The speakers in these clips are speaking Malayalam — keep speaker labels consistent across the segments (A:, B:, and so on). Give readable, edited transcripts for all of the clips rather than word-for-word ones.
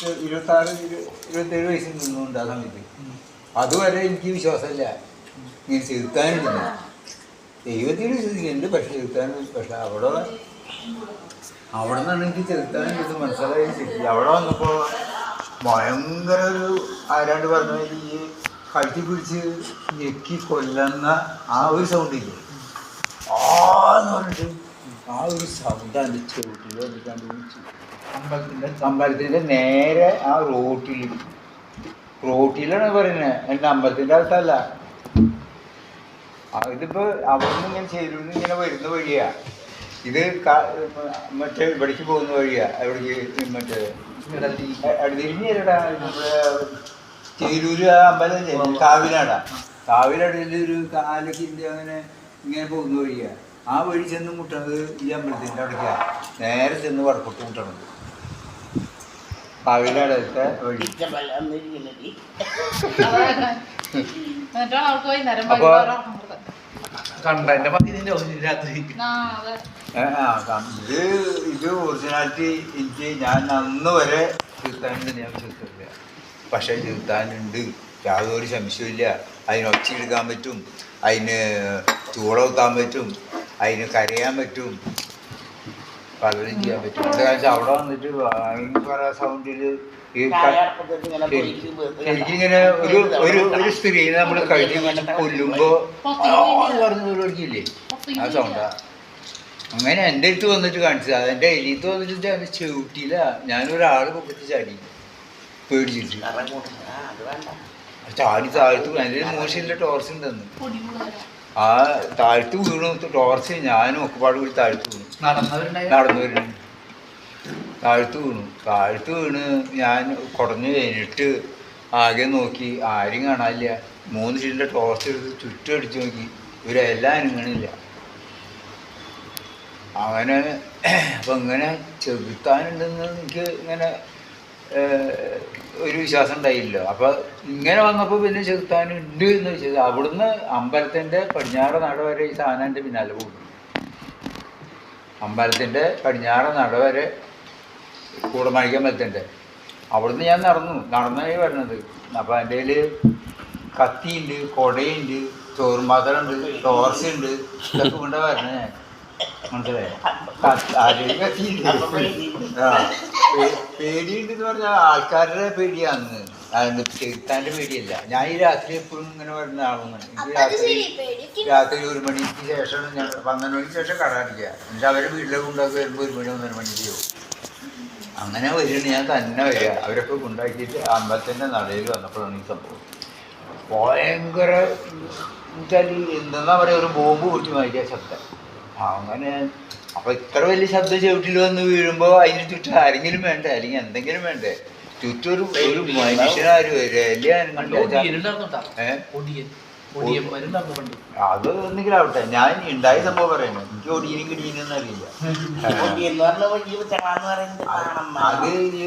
A: 27 വയസ്സിൽ നിന്നുണ്ട് ആ സമയത്ത്. അതുവരെ എനിക്ക് വിശ്വാസമില്ല ഇങ്ങനെ ചെറുത്താനുണ്ട്. ദൈവത്തിൽ വിശ്വസിക്കുന്നുണ്ട്, പക്ഷെ ചെറുത്താനുണ്ട്. പക്ഷെ അവിടെ നിന്നാണ് എനിക്ക് ചെറുത്താനുണ്ട് മനസ്സിലായി. ശരി അവിടെ വന്നപ്പോൾ ഭയങ്കര ഒരു ആരാണ്ട് പറഞ്ഞ ഈ കഴുത്തി പിടിച്ച് ഞെക്കി കൊല്ലുന്ന ആ ഒരു സൗണ്ടില്ലേ, എന്ന് പറഞ്ഞിട്ട് ആ ഒരു സൗണ്ടാണ് ചെവിട്ടിൽ വന്നിട്ടാണ്ട് വിളിച്ചു. അമ്പലത്തിൻ്റെ നേരെ ആ റോട്ടിലാണ് പറയുന്നത്, എൻ്റെ അമ്പലത്തിൻ്റെ അടുത്തല്ല. ഇതിപ്പോൾ അവിടെ നിന്ന് ഇങ്ങനെ ചേരൂന്ന് ഇങ്ങനെ വരുന്ന വഴിയാ. ഇത് മറ്റേ ഇവിടേക്ക് പോകുന്ന വഴിയാ. എവിടേക്ക് മറ്റേ അടുത്തിരിഞ്ഞല്ലടാ നമ്മുടെ ചേരൂര് അമ്പലം കാവിലാടാ. കാവിലടയിലൊരു കാലക്കിൻ്റെ അങ്ങനെ ഇങ്ങനെ പോകുന്ന വഴിയാ. ആ വഴി ചെന്ന് മുട്ടണത് ഈ അമ്പലത്തിൻ്റെ അവിടേക്കാ. നേരെ ചെന്ന് വടക്കോട്ട് മുട്ടണത് കാവിലടത്തെ വഴി. അപ്പൊ ഇത് ഒറിജിനാലിറ്റി എനിക്ക് ഞാൻ അന്ന് വരെ ചെറുത്താനുണ്ട് ഞാൻ വിശ്വസിച്ചില്ല. പക്ഷെ ചെറുത്താനുണ്ട്, യാതൊരു സംശയമില്ല. അതിന് ഒച്ചയെടുക്കാൻ പറ്റും, അതിന് ചൂളകുത്താൻ പറ്റും, അതിന് കരയാൻ പറ്റും, പലതും ചെയ്യാൻ പറ്റും. എന്താ വെച്ചാൽ അവിടെ വന്നിട്ട് ഭയങ്കര സൗണ്ടിൽ ശരിക്കിങ്ങനെ ഒരു സ്ത്രീയെ നമ്മൾ കഴുതി കൊല്ലുമ്പോ പറഞ്ഞില്ലേ ആ സൗണ്ടാ. അങ്ങനെ എൻ്റെ അടുത്ത് വന്നിട്ട് കാണിച്ചത്. അതെൻ്റെ എലിയത്ത് വന്നിട്ട് അത് ചവിട്ടിയില്ല. ഞാനൊരാൾ പൊക്കത്ത് ചാടി പേടിച്ചിട്ട് ചാടി താഴ്ത്തു. എൻ്റെ മോശമില്ല ടോർച്ച് ഉണ്ടെന്ന് ആ താഴ്ത്തു വീണു. ടോർച്ച് ഞാനും ഒക്കെപ്പാട് കൂടി താഴ്ത്തു വീണു. നടന്നു വരുന്നുണ്ട്. താഴ്ത്തു വീണ് ഞാൻ കുടഞ്ഞു കഴിഞ്ഞിട്ട് ആകെ നോക്കി, ആരും കാണാനില്ല. 3 ഷീറ്റിൻ്റെ ടോർച്ച് എടുത്ത് ചുറ്റും അടിച്ചു നോക്കി, ഇവരെല്ലാം അനങ്ങണില്ല. അങ്ങനെ അപ്പം ഇങ്ങനെ ചെറുത്താനുണ്ടെന്ന് എനിക്ക് ഇങ്ങനെ ഒരു വിശ്വാസം ഉണ്ടായില്ലോ. അപ്പം ഇങ്ങനെ വന്നപ്പോൾ പിന്നെ ചെറുത്താനുണ്ട് എന്ന് വെച്ചത്. അവിടുന്ന് അമ്പലത്തിൻ്റെ പടിഞ്ഞാറ് നട വരെ ഈ സാധനം എൻ്റെ പിന്നാലെ പോകും. അമ്പലത്തിൻ്റെ പടിഞ്ഞാറ് നട വരെ കൂടമണിക്കമ്പലത്തിൻ്റെ അവിടുന്ന് ഞാൻ നടന്നായി വരണത്. അപ്പം എൻ്റെ കയ്യിൽ കത്തിയുണ്ട്, കൊടയുണ്ട്, ചോറുംപാത്രമുണ്ട്, ടോർച്ചുണ്ട്, ഇതൊക്കെ കൊണ്ടാ വരണേ ഞാൻ. മനസ്സിലായോ? ആരെയും കത്തിയുണ്ട്. ആ പേടിയുണ്ടെന്ന് പറഞ്ഞാൽ ആൾക്കാരുടെ പേടിയാന്ന്, ചെറുത്താൻ്റെ പേടിയല്ല. ഞാൻ ഈ രാത്രി എപ്പോഴും ഇങ്ങനെ വരുന്ന ആളൊന്നാണ്. എനിക്ക് രാത്രി 1 മണിക്ക് ശേഷം, ഞാൻ 12 മണിക്ക് ശേഷം കടയില്ല. എന്നിട്ട് അവരെ വീട്ടിലേക്ക് കൊണ്ടാക്കി വരുമ്പോൾ 1 മണി 1:30 മണിക്ക് ചെയ്യും. അങ്ങനെ വരികയാണ്, ഞാൻ തന്നെ വരിക. അവരൊക്കെ കൊണ്ടാക്കിയിട്ട് അമ്പലത്തിൻ്റെ നടയിൽ വന്നപ്പോഴാണ് ഈ സംഭവം. ഭയങ്കര എന്നുവെച്ചാൽ എന്തെന്നാ പറയുക, ഒരു ബോംബ് പൊട്ടി മാറ്റിയ ശബ്ദം. അങ്ങനെ അപ്പോൾ ഇത്ര വലിയ ശബ്ദം ചവിട്ടിൽ വന്ന് വീഴുമ്പോൾ അതിന് ചുറ്റും ആരെങ്കിലും വേണ്ടേ, അല്ലെങ്കിൽ എന്തെങ്കിലും വേണ്ടേ? ചുറ്റും ഒരു മനുഷ്യനാരും അത് എന്തെങ്കിലും ആവട്ടെ. ഞാൻ ഉണ്ടായ സംഭവം പറയുന്നത്, എനിക്ക് ഒടിയനും കിടിയനൊന്നും അറിയില്ല. അത് ഈ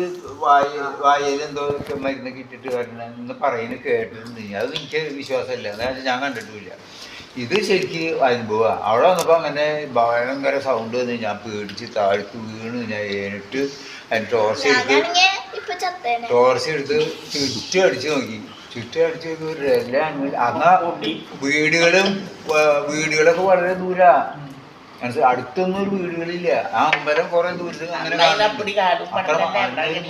A: വായലെന്തോ മരുന്നൊക്കെ ഇട്ടിട്ട് വരണമെന്ന് പറയുന്നത് കേട്ടിട്ടുണ്ട്. അത് എനിക്ക് വിശ്വാസമില്ല, അതായത് ഞാൻ കണ്ടിട്ടുമില്ല. ഇത് ശരിക്കും അനുഭവമാണ്. അവിടെ വന്നപ്പോൾ അങ്ങനെ ഭയങ്കര സൗണ്ട് വന്ന് ഞാൻ പേടിച്ച് താഴ്ത്ത് വീണ്. ഞാൻ ഏനിട്ട് അതിന് ടോർച്ച് എടുത്ത് ചുറ്റും അടിച്ച് നോക്കി. അന്നാ വീടുകളൊക്കെ വളരെ ദൂരാ. അടുത്തൊന്നും ഒരു വീടുകളില്ല. ആ അമ്പലം കുറെ ദൂരത്തിൽ അങ്ങനെ അത്ര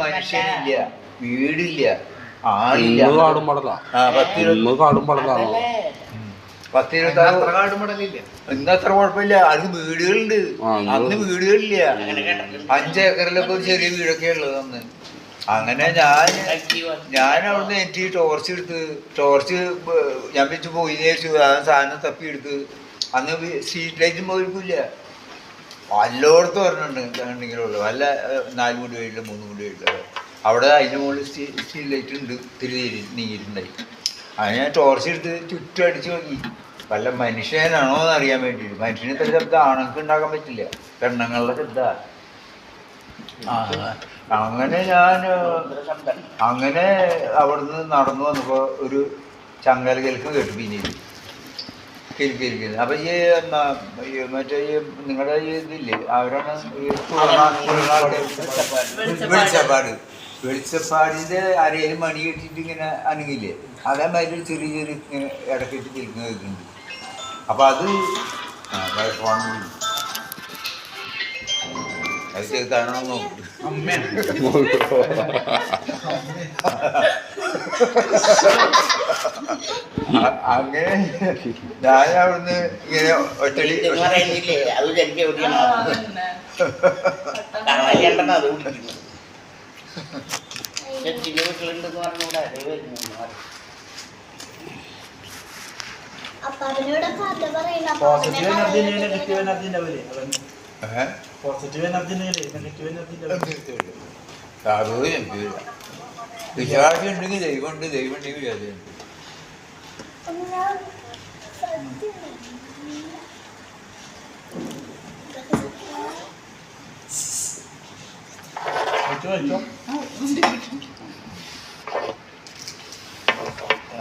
A: മനുഷ്യനില്ല, വീടില്ല, ആളില്ല. 10-26 ഇന്ന് അത്ര കുഴപ്പമില്ല. അത് വീടുകളുണ്ട്, അന്ന് വീടുകളില്ല. 5 ഏക്കറിലൊക്കെ ഒരു ചെറിയ വീടൊക്കെ ഉള്ളത് അന്ന്. അങ്ങനെ ഞാൻ അവിടുന്ന് എനിക്ക് ടോർച്ച് ഞാൻ വെച്ച് പോയി വിചാരിച്ചു. ആ സാധനം തപ്പിയെടുത്ത് അന്ന് സ്ട്രീറ്റ് ലൈറ്റും പോയിരിക്കില്ല. വല്ലോടത്ത് പറഞ്ഞിട്ടുണ്ടെങ്കിലുള്ളൂ, വല്ല 4 വീട് വീട്ടില് 3 വീട് വീട്ടില്. അവിടെ അതിൻ്റെ മുകളിൽ സ്ട്രീറ്റ് ലൈറ്റ് ഉണ്ട്, നീങ്ങിയിട്ടുണ്ടായി. അങ്ങനെ ഞാൻ ടോർച്ച് എടുത്ത് ചുറ്റും അടിച്ച് നോക്കി, വല്ല മനുഷ്യനാണോ എന്ന് അറിയാൻ വേണ്ടിയിട്ട്. മനുഷ്യന് ഇത്ര ശബ്ദം ആണുങ്ങൾക്ക് ഉണ്ടാക്കാൻ പറ്റില്ല, പെണ്ണുങ്ങളുടെ ശബ്ദമാണ്. അങ്ങനെ അവിടുന്ന് നടന്നു വന്നപ്പോൾ ഒരു ചങ്ങല കേൾക്കും കേട്ടു. പിന്നീട് കേൾക്കുന്നത് അപ്പം ഈ മറ്റേ ഈ നിങ്ങളുടെ ഈ ഇതില്ലേ, അവരാണ് വെളിച്ചപ്പാട്. വെളിച്ചപ്പാടിൻ്റെ അരയിൽ മണി കെട്ടിയിട്ട് ഇങ്ങനെ അനങ്ങില്ലേ, അതേമാതിരി ചെറിയ ചെറിയ ഇങ്ങനെ ഇടക്കിട്ട് കേൾക്കുന്ന കേൾക്കുന്നുണ്ട്. അപ്പം അത് ഫോൺ അത് കേൾക്കാണോ നോക്കും. അങ്ങനെ ഞാൻ അവിടുന്ന് ഇങ്ങനെ ഒറ്റടി വിശ്വാസം ഉണ്ടെങ്കിൽ ദൈവമുണ്ട്, ദൈവം ഉണ്ടെങ്കിൽ വിചാരിച്ചുണ്ട്.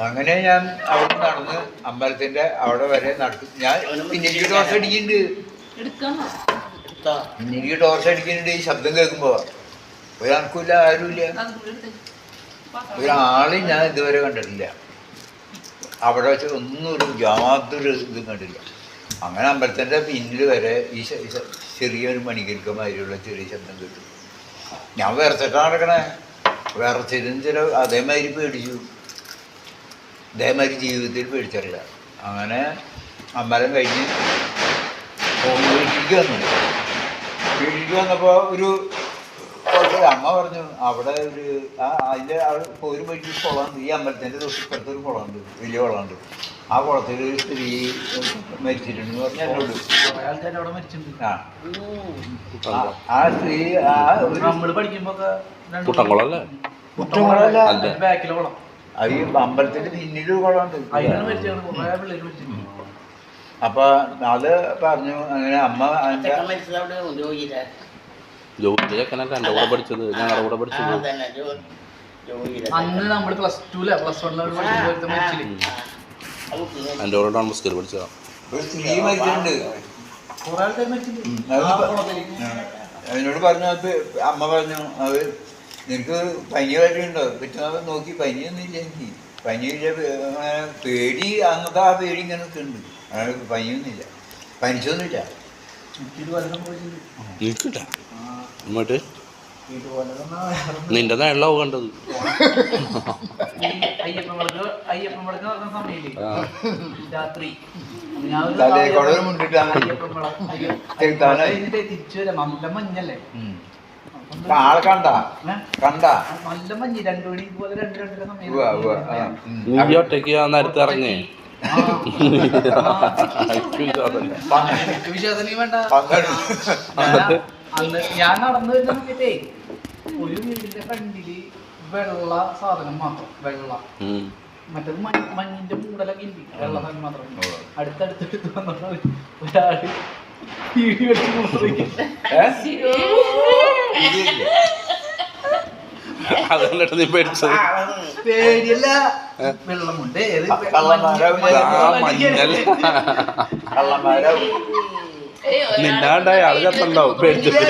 A: അങ്ങനെ ഞാൻ അവിടെ നടന്ന് അമ്പലത്തിന്റെ അവിടെ വരെ നടക്കും. ഞാൻ പിന്നീട് ടോർച്ച് അടിക്കുന്നുണ്ട്, പിന്നീട് ടോർച്ച് അടിക്കുന്നുണ്ട്. ഈ ശബ്ദം കേൾക്കുമ്പോ ഒരാൾക്കില്ല, ആരുമില്ല, ഒരാളെയും ഞാൻ ഇതുവരെ കണ്ടിട്ടില്ല. അവിടെ വെച്ച് ഒന്നും ഒരു യാതൊരു ഇതും കണ്ടില്ല. അങ്ങനെ അമ്പലത്തിൻ്റെ പിന്നിൽ വരെ ഈ ചെറിയൊരു മണികൽക്കമാതിരിയുള്ള ചെറിയ ശബ്ദം കേട്ടു. ഞാൻ വിറച്ചിട്ടാണ് നടക്കണേ. വിറച്ചതിന് ചില അതേമാതിരി പേടിച്ചു, അതേമാതിരി ജീവിതത്തിൽ പേടിച്ചിട്ടില്ല. അങ്ങനെ അമ്പലം കഴിഞ്ഞ് വീട്ടിലേക്ക് വന്നു. വീട്ടിലേക്ക് വന്നപ്പോൾ ഒരു അമ്മ പറഞ്ഞു അവിടെ ഒരു അതിൻ്റെ അവിടെ ഒരു വഴിക്ക് കുളമുണ്ട്. ഈ അമ്പലത്തിൻ്റെ തൊട്ടിപ്പുറത്തൊരു കുളമുണ്ട്, വലിയ കുളമുണ്ട്. ആ കുളത്തിൽ ഒരു സ്ത്രീ മരിച്ചിട്ടുണ്ടെന്ന് പറഞ്ഞ് എന്നോട്. ആ സ്ത്രീ നമ്മൾ പഠിക്കുമ്പോൾ ഈ അമ്പലത്തിന്റെ പിന്നീട് കുളമുണ്ട്. അപ്പൊ അത് പറഞ്ഞു. അങ്ങനെ അമ്മ
B: എൻ്റെ കൂടെ പഠിച്ചത്, ഞങ്ങളുടെ കൂടെ പഠിച്ചത്.
C: അന്ന് നമ്മൾ പ്ലസ് 2 പ്ലസ് 1
B: എൻ്റെ കൂടെ ഡോൺ ബസ്കർ പഠിച്ചതാ.
A: ഒരു സ്ത്രീ മരിച്ചിട്ടുണ്ട്. അതിനോട് പറഞ്ഞു, അമ്മ പറഞ്ഞു അത് നിനക്ക് പനി വരെയുണ്ടോ പറ്റുന്നത് നോക്കി. പനിയൊന്നുമില്ല എനിക്ക്, പനിയില്ല, പേടി അങ്ങനത്തെ ആ പേടി ഇങ്ങനൊക്കെ ഉണ്ട്. പനിയൊന്നുമില്ല, പനിച്ചൊന്നുമില്ല.
B: നിൽക്കില്ല ഇങ്ങോട്ട് നിന്റെ നേളാവും കണ്ടത്.
C: രാത്രി തിരിച്ചു വരാം. നല്ല മഞ്ഞല്ലേ,
A: ആളെ കണ്ട
C: നല്ല മഞ്ഞ്. 2 മണി പോലെ 2-2:30 സമയം.
B: നീ ഒറ്റയ്ക്ക് നേരത്തെ ഇറങ്ങേ
C: വിശ്വാസം വേണ്ട. അന്ന് ഞാൻ നടന്നു വരുന്ന സമയത്തേ ഒരു വീടിന്റെ ഫ്രണ്ടില് വെള്ള സാധനം മാത്രം, വെള്ള മറ്റേത് മഞ്ഞിന്റെ മൂടലൊക്കെ ഇല്ല, വെള്ള സാധനം മാത്രം. അടുത്തടുത്തെടുത്ത് വന്നപ്പോ ഒരാള് വീഡിയോ
B: അതല്ല നീ പേടിച്ചത്.
C: പേടിയല്ല, വെള്ളമുണ്ട്.
B: നിന്നാണ്ടായ ആള് ചത്തുണ്ടാവും പേടിച്ചിട്ട്.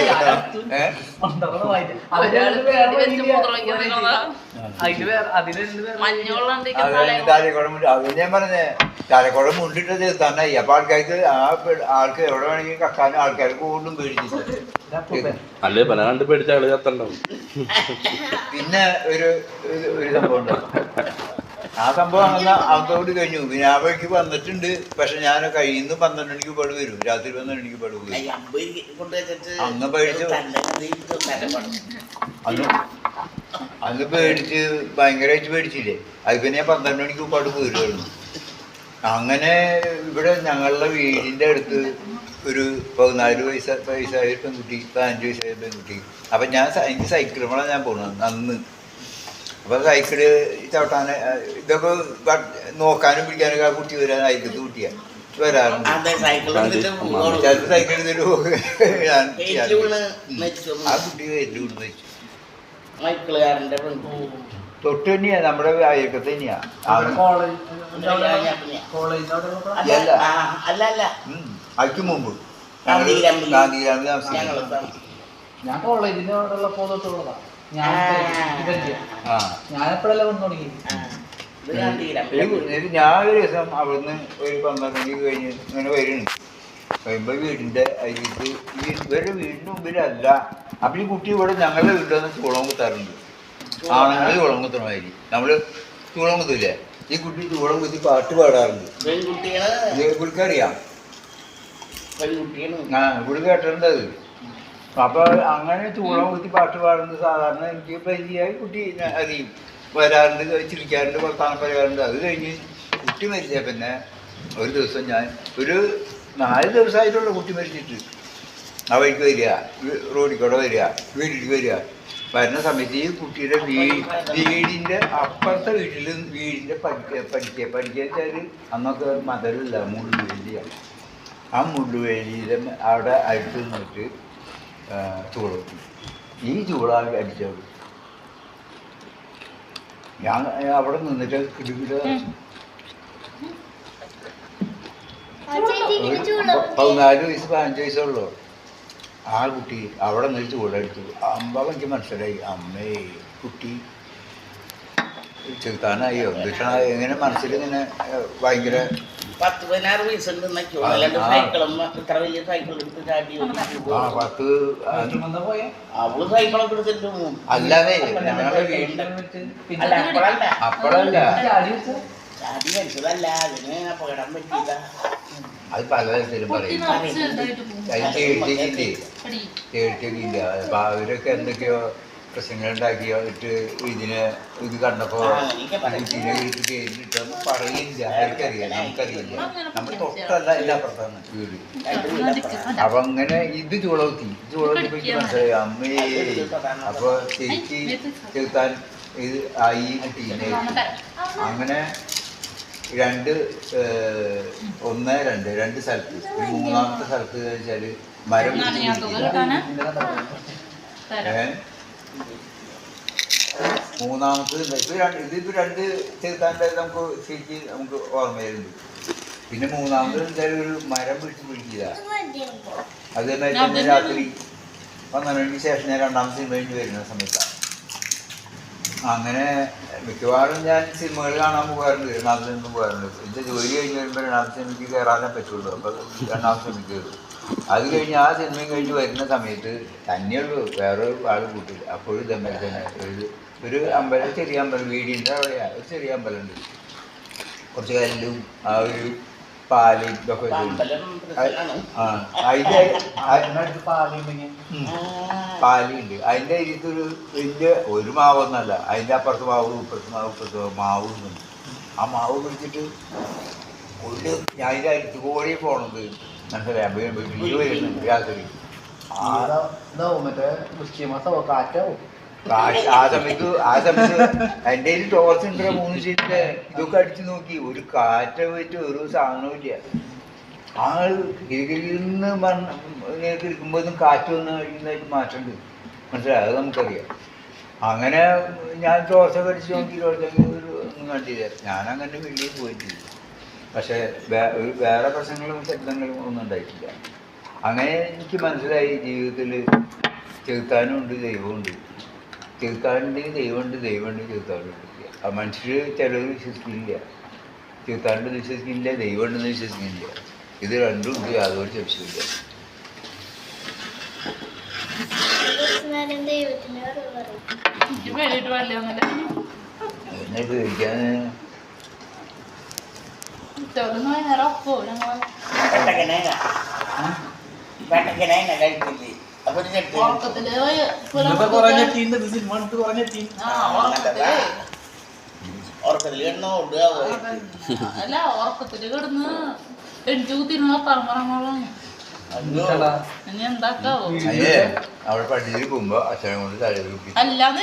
A: അതിന് ഞാൻ പറഞ്ഞേ തലക്കുളം മുണ്ടിട്ടത് തന്നെ. അപ്പൊ ആൾക്ക് എവിടെ വേണമെങ്കിൽ കക്കാനും ആൾക്കാർക്ക് കൂടുതലും പേടിച്ചിട്ട്
B: അല്ലേ പല കണ്ട് പേടിച്ച ആള് ചത്തുണ്ടാവും.
A: പിന്നെ ഒരു സംഭവം ഉണ്ട്. ആ സംഭവം അങ്ങനെ അതോട് കഴിഞ്ഞു. പിന്നെ ആ വഴിക്ക് വന്നിട്ടുണ്ട്. പക്ഷെ ഞാൻ കഴിയുന്ന 12 മണിക്ക് പടു വരും, രാത്രി 12 മണിക്ക് പടു വരും. അന്ന് പേടിച്ച് അന്ന് പേടിച്ച് ഭയങ്കരമായിട്ട് പേടിച്ചില്ലേ. അത് പിന്നെ ഞാൻ 12 മണിക്ക് പടു വരുമായിരുന്നു. അങ്ങനെ ഇവിടെ ഞങ്ങളുടെ വീടിൻ്റെ അടുത്ത് ഒരു 14 വയസ്സായ പെൺകുട്ടി, 15 വയസ്സായ പെൺകുട്ടി. അപ്പം എനിക്ക് സൈക്കിൾ വേണം ഞാൻ പോകണം അന്ന്. അപ്പോൾ സൈക്കിള് ചവിട്ടാൻ ഇതൊക്കെ നോക്കാനും പിടിക്കാനൊക്കെ ആ കുട്ടി വരാൻ അയക്കത്ത് കുട്ടിയാണ് വരാറുണ്ട്. ചിലപ്പോൾ സൈക്കിൾ എടുത്തിട്ട് ആ കുട്ടി ഏറ്റവും കൂടുതൽ വെച്ചു. തൊട്ട് തന്നെയാ, നമ്മുടെ അയക്കത്ത് തന്നെയാ. അതിക്ക് മുമ്പ് ഗാന്ധിഗ്രാമിൽ താമസിക്കുന്നത്.
C: ഞാൻ കോളേജിന്റെ അവിടെ ഉള്ളപ്പോ തൊട്ടുള്ളതാ.
A: ആ
C: ഞാനെപ്പോഴല്ല വന്നു തുടങ്ങി.
A: ഞാൻ ഒരു ദിവസം അവിടുന്ന് ഒരു 12 മണിക്ക് കഴിഞ്ഞ് ഇങ്ങനെ വരുന്നു. വരുമ്പോൾ വീടിൻ്റെ അരികത്ത് ഇവരുടെ വീടിൻ്റെ മുമ്പിലല്ല. അപ്പം ഈ കുട്ടി ഇവിടെ ഞങ്ങളുടെ വീട്ടിൽ വന്ന് ചൂളം കുത്താറുണ്ട്. ആണുങ്ങൾ ചൂളം കുത്തണമാതിരി നമ്മൾ ചൂളം കുത്തില്ലേ, ഈ കുട്ടി ചൂളം കുത്തി പാട്ട് പാടാറുണ്ട്. പുള്ളിക്കറിയാം, ആ പുള്ളി കേട്ടിട്ടുണ്ട് അത്. അപ്പോൾ അങ്ങനെ ചൂളം കുത്തി പാട്ട് പാടുന്നത് സാധാരണ എനിക്ക് പരിചയമായി. കുട്ടി അറിയും, വരാറുണ്ട്, ചിരിക്കാറുണ്ട്, വർത്താനം പറയാറുണ്ട്. അത് കഴിഞ്ഞ് കുട്ടി മരിച്ച പിന്നെ ഒരു ദിവസം ഞാൻ ഒരു 4 ദിവസമായിട്ടുള്ള കുട്ടി മരിച്ചിട്ട് ആ വഴിക്ക് വരിക, റോഡിൽ കൂടെ വരിക, വീട്ടിലേക്ക് വരിക. വരുന്ന സമയത്ത് ഈ കുട്ടിയുടെ വീടിൻ്റെ അപ്പുറത്തെ വീടിൻ്റെ പഠിക്കുക വെച്ചാൽ അന്നൊക്കെ മതലില്ല, മുള്ളുവേലിയാണ്. ആ മുള്ളുവേലിയുടെ അവിടെ അടുത്ത് നിന്നിട്ട് ചൂള കുത്തി. ഈ ചൂള അടിച്ചത് ഞാൻ അവിടെ നിന്നിട്ട് കിടുകിട 14 വയസ്സ് 15 വയസ്സുള്ളൂ ആ കുട്ടി. അവിടെ നിന്ന് ചൂടടിച്ചു. അമ്പ എനിക്ക് മനസ്സിലായി, അമ്മേ കുട്ടി ചെറുത്താനായോ ദുഷണായോ എങ്ങനെ മനസ്സിലിങ്ങനെ ഭയങ്കര
D: 10-16 വയസ്സുണ്ട്. അവള് സൈക്കിളൊക്കെ എടുത്തിട്ട്
A: അല്ലാതെ ഞങ്ങളുടെ വീട്ടിൽ അപ്പോഴല്ല
D: ചാടി മരിച്ചതല്ല, അതിന് അപകടം പറ്റിയതാ.
A: അത് പലതരത്തിലും പറയും. അത് കേട്ടിട്ടില്ല. അപ്പൊ അവരൊക്കെ എന്തൊക്കെയോ പ്രശ്നങ്ങളുണ്ടാക്കിയോ ഇട്ട് ഇത് കണ്ടപ്പോ ഇതിനെ വീട്ടിൽ കയറിയിട്ടൊന്നും പറയില്ല. അവർക്കറിയാം, നമുക്കറിയില്ല. നമ്മൾ തൊട്ടല്ല എല്ലാ പുറത്താണ് വീട്. അപ്പൊ അങ്ങനെ ഇത് ചൂളകുത്തി എനിക്ക് മനസ്സിലായി, അമ്മേ. അപ്പൊ ചേച്ചി ചെറുത്താൻ ഇത് ആയി ടീനേജ്. അങ്ങനെ 2 സ്ഥലത്ത്. മൂന്നാമത്തെ സ്ഥലത്ത് വെച്ചാല് മരം മൂന്നാമത് ഇതിപ്പോ 2 ചെറുത്താൻ്റെ നമുക്ക് ശരിക്ക് നമുക്ക് ഓർമ്മയിലുണ്ട്. പിന്നെ മൂന്നാമത് എന്തായാലും ഒരു മരം പിടിക്കുക. അതേമാതിരി തന്നെ രാത്രി 12 മണിക്ക് ശേഷം ഞാൻ 2ാം സിനിമ കഴിഞ്ഞ് വരുന്ന സമയത്താണ്. അങ്ങനെ മിക്കവാറും ഞാൻ സിനിമകൾ കാണാൻ പോകാറുണ്ട്, 2ാം സിനിമ പോകാറുണ്ട്. എൻ്റെ ജോലി കഴിഞ്ഞ് വരുമ്പോൾ 2ാം സിനിമയ്ക്ക് കയറാനേ പറ്റുള്ളൂ. അപ്പോൾ 2ാം സിനിമയ്ക്ക് കയറും. അത് കഴിഞ്ഞ് ആ സിനിമയും കഴിഞ്ഞ് വരുന്ന സമയത്ത് തന്നെയുള്ളൂ, വേറെ ആൾ കൂട്ടില്ല. അപ്പോഴും ഇതേമാതിരി തന്നെ ഒരു അമ്പലം, ചെറിയ അമ്പലം, വീടിൻ്റെ അവിടെയാണ് ഒരു ചെറിയ അമ്പലമുണ്ട്. കുറച്ച് കല്ലും ആ ഒരു പാലും ഇതൊക്കെ പാലുണ്ട്. അതിൻ്റെ അരിത്തൊരു വലിയ ഒരു മാവൊന്നല്ല, അതിൻ്റെ അപ്പുറത്ത് മാവ്, ഇപ്പുറത്ത് മാവ് ഉണ്ട്. ആ മാവ് പിടിച്ചിട്ട് ഒരു ഞാൻ അതിൻ്റെ അരിത്ത് കോഴി പോണത് മനസ്സിലായി. വീട്ടിൽ വരുന്നുണ്ട് രാത്രി. ആ സമയത്ത് എൻ്റെ കയ്യിൽ ടോർച്ച് ഉണ്ട്, 3 ഷീറ്റിൻ്റെ. ഇതൊക്കെ അടിച്ചു നോക്കി, ഒരു കാറ്റ പോയിട്ട് ഒരു സാധനവും ഇല്ല. ആ കിരികിരിന്ന് ഇരിക്കുമ്പോഴൊന്നും കാറ്റ് വന്ന് കഴിയുന്നതായിട്ട് മാറ്റമുണ്ട്, മനസ്സിലായി. അത് നമുക്കറിയാം. അങ്ങനെ ഞാൻ ടോർച്ചൊക്കെ അടിച്ച് നോക്കി, ഒന്നും കണ്ടില്ല. ഞാനങ്ങനെ വെളിയിൽ പോയിട്ടില്ല. പക്ഷേ വേറെ പ്രശ്നങ്ങളും ശബ്ദങ്ങളും ഒന്നും ഉണ്ടായിട്ടില്ല. അങ്ങനെ എനിക്ക് മനസ്സിലായി, ജീവിതത്തിൽ ചെറുത്താനുണ്ട്, ദൈവമുണ്ട്. ചെറുത്താനുണ്ടെങ്കിൽ ദൈവമുണ്ട്, ചെറുത്താനുണ്ട്. ആ മനുഷ്യർ ചിലർ വിശ്വസിക്കില്ല, ചെറുത്താനുണ്ടെന്ന് വിശ്വസിക്കില്ല, ദൈവമുണ്ടെന്ന് വിശ്വസിക്കില്ല. ഇത് രണ്ടും ഉണ്ട്, യാതൊരു സംശയമില്ല. എന്നെ പേടിക്കാൻ
C: ഉറക്കത്തില് കിടന്ന് എഴുതി
A: അവിടെ പള്ളിയിൽ പോകുമ്പോ അച്ഛനെ കൊണ്ട് തലയിൽ
C: അല്ലാതെ